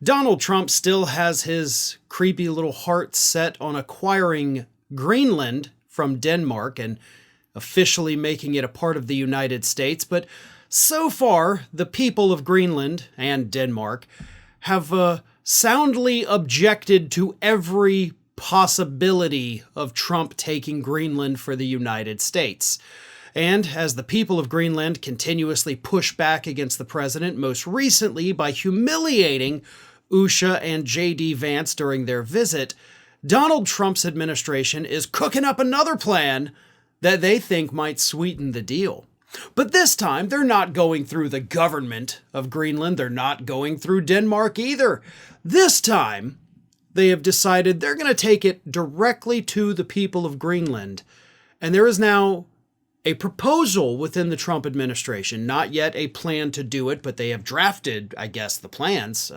Donald Trump still has his creepy little heart set on acquiring Greenland from Denmark and officially making it a part of the United States, but so far, the people of Greenland and Denmark have soundly objected to every possibility of Trump taking Greenland for the United States. And as the people of Greenland continuously push back against the president, most recently by humiliating Usha and J.D. Vance during their visit, Donald Trump's administration is cooking up another plan that they think might sweeten the deal. But this time, they're not going through the government of Greenland. They're not going through Denmark either. This time, they have decided they're going to take it directly to the people of Greenland. And there is now a proposal within the Trump administration, not yet a plan to do it, but they have drafted, I guess, the plans.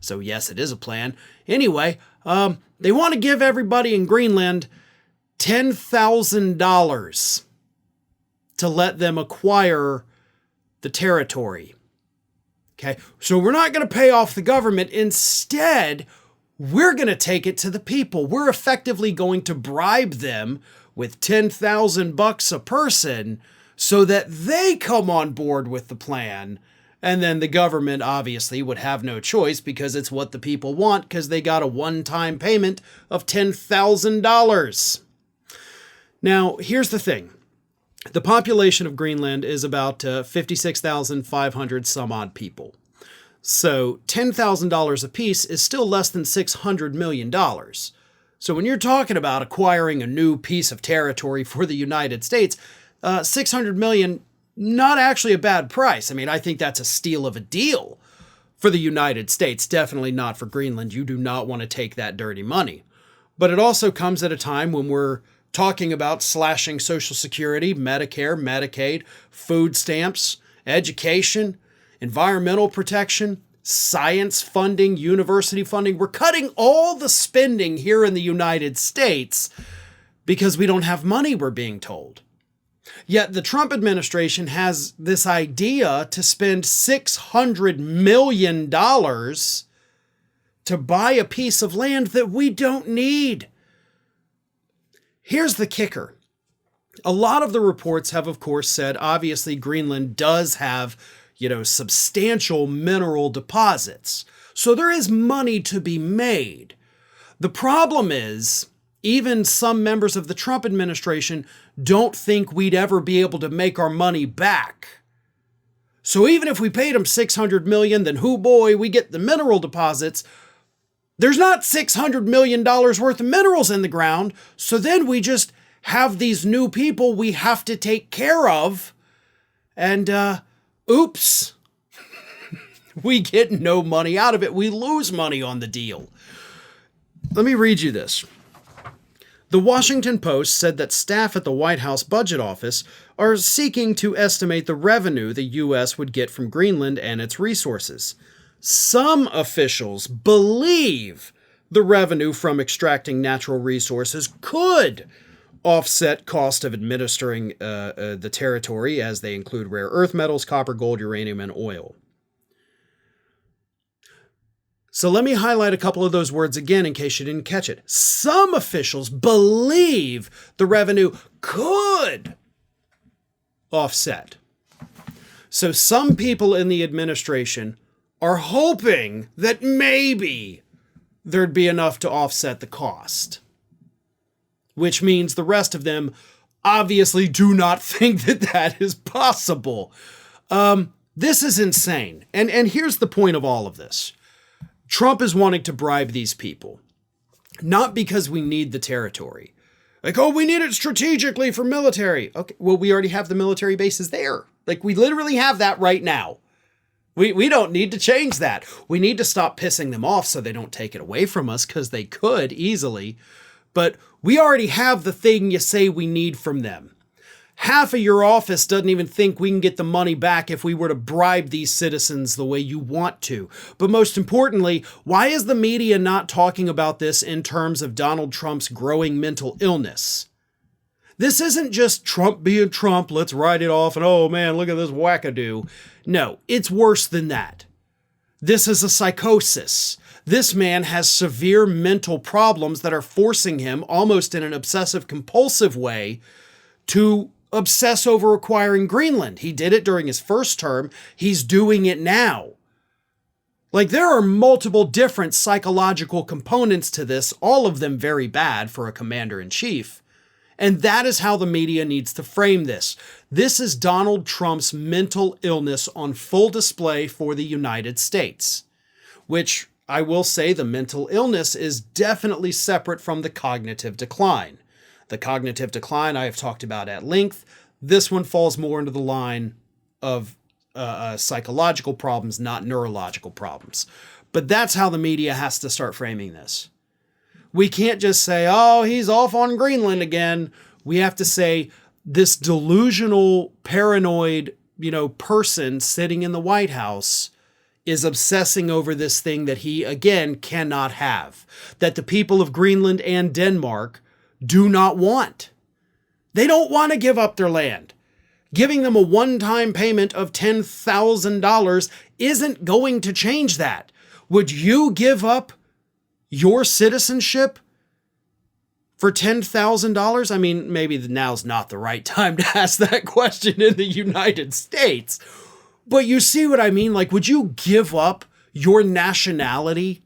So yes, it is a plan. Anyway, they want to give everybody in Greenland $10,000 to let them acquire the territory. Okay, so we're not going to pay off the government. Instead, we're going to take it to the people. We're effectively going to bribe them with $10,000 a person so that they come on board with the plan. And then the government obviously would have no choice because it's what the people want, because they got a one-time payment of $10,000. Now, here's the thing. The population of Greenland is about 56,500 some odd people. So $10,000 apiece is still less than $600 million. So when you're talking about acquiring a new piece of territory for the United States, $600 million, not actually a bad price. I mean, I think that's a steal of a deal for the United States, definitely not for Greenland. You do not want to take that dirty money. But it also comes at a time when we're talking about slashing Social Security, Medicare, Medicaid, food stamps, education, environmental protection, science funding, university funding. We're cutting all the spending here in the United States because we don't have money, we're being told. Yet the Trump administration has this idea to spend $600 million to buy a piece of land that we don't need. Here's the kicker. A lot of the reports have, of course, said, obviously, Greenland does have, substantial mineral deposits. So there is money to be made. The problem is, even some members of the Trump administration don't think we'd ever be able to make our money back. So even if we paid them $600 million, then we get the mineral deposits. There's not $600 million worth of minerals in the ground, so then we just have these new people we have to take care of, and oops, we get no money out of it. We lose money on the deal. Let me read you this. The Washington Post said that staff at the White House Budget Office are seeking to estimate the revenue the U.S. would get from Greenland and its resources. Some officials believe the revenue from extracting natural resources could offset cost of administering the territory, as they include rare earth metals, copper, gold, uranium, and oil. So let me highlight a couple of those words again in case you didn't catch it. Some officials believe the revenue could offset. So some people in the administration are hoping that maybe there'd be enough to offset the cost. Which means the rest of them obviously do not think that that is possible. This is insane. And here's the point of all of this. Trump is wanting to bribe these people, not because we need the territory. Like, we need it strategically for military. Okay, well, we already have the military bases there. Like, we literally have that right now. We don't need to change that. We need to stop pissing them off so they don't take it away from us, because they could easily. But we already have the thing you say we need from them. Half of your office doesn't even think we can get the money back if we were to bribe these citizens the way you want to. But most importantly, why is the media not talking about this in terms of Donald Trump's growing mental illness? This isn't just Trump being Trump, let's write it off, and oh man, look at this wackadoo. No, it's worse than that. This is a psychosis. This man has severe mental problems that are forcing him, almost in an obsessive compulsive way, to obsess over acquiring Greenland. He did it during his first term. He's doing it now. Like, there are multiple different psychological components to this, all of them very bad for a commander-in-chief. And that is how the media needs to frame this. This is Donald Trump's mental illness on full display for the United States, which I will say the mental illness is definitely separate from the cognitive decline. The cognitive decline I have talked about at length. This one falls more into the line of psychological problems, not neurological problems. But that's how the media has to start framing this. We can't just say, oh, he's off on Greenland again. We have to say this delusional, paranoid, person sitting in the White House is obsessing over this thing that he, again, cannot have, that the people of Greenland and Denmark do not want. They don't want to give up their land. Giving them a one-time payment of $10,000 isn't going to change that. Would you give up your citizenship for $10,000? I mean, maybe now's not the right time to ask that question in the United States. But you see what I mean? Like, would you give up your nationality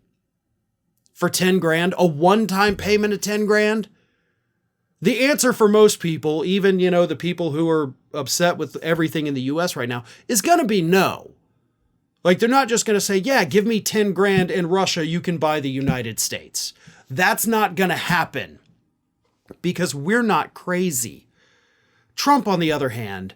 for 10 grand? A one-time payment of 10 grand? The answer for most people, even, the people who are upset with everything in the US right now, is going to be no. Like, they're not just going to say, yeah, give me 10 grand in Russia, you can buy the United States. That's not going to happen because we're not crazy. Trump, on the other hand,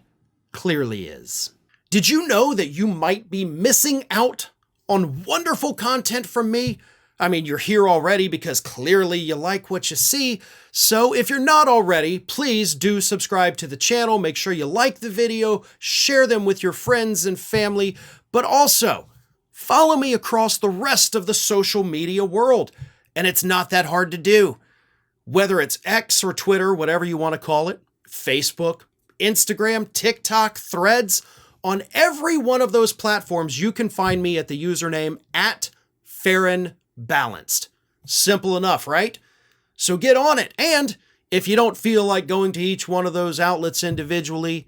clearly is. Did you know that you might be missing out on wonderful content from me? I mean, you're here already because clearly you like what you see. So if you're not already, please do subscribe to the channel. Make sure you like the video, share them with your friends and family, but also follow me across the rest of the social media world. And it's not that hard to do. Whether it's X or Twitter, whatever you want to call it, Facebook, Instagram, TikTok, Threads, on every one of those platforms, you can find me at the username @FarronBalanced. Simple enough, right? So get on it. And if you don't feel like going to each one of those outlets individually,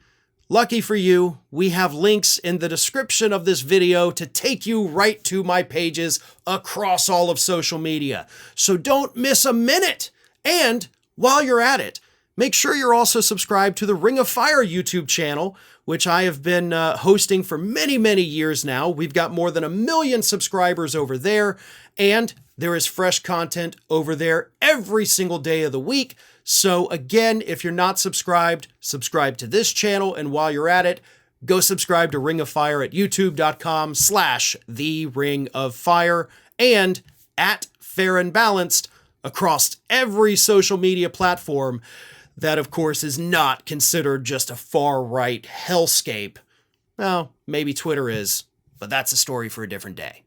lucky for you, we have links in the description of this video to take you right to my pages across all of social media. So don't miss a minute. And while you're at it, make sure you're also subscribed to the Ring of Fire YouTube channel, which I have been hosting for many, many years now. We've got more than 1 million subscribers over there, and there is fresh content over there every single day of the week. So again, if you're not subscribed, subscribe to this channel, and while you're at it, go subscribe to Ring of Fire at youtube.com/The Ring of Fire and @FarronBalanced across every social media platform that, of course, is not considered just a far-right hellscape. Well, maybe Twitter is, but that's a story for a different day.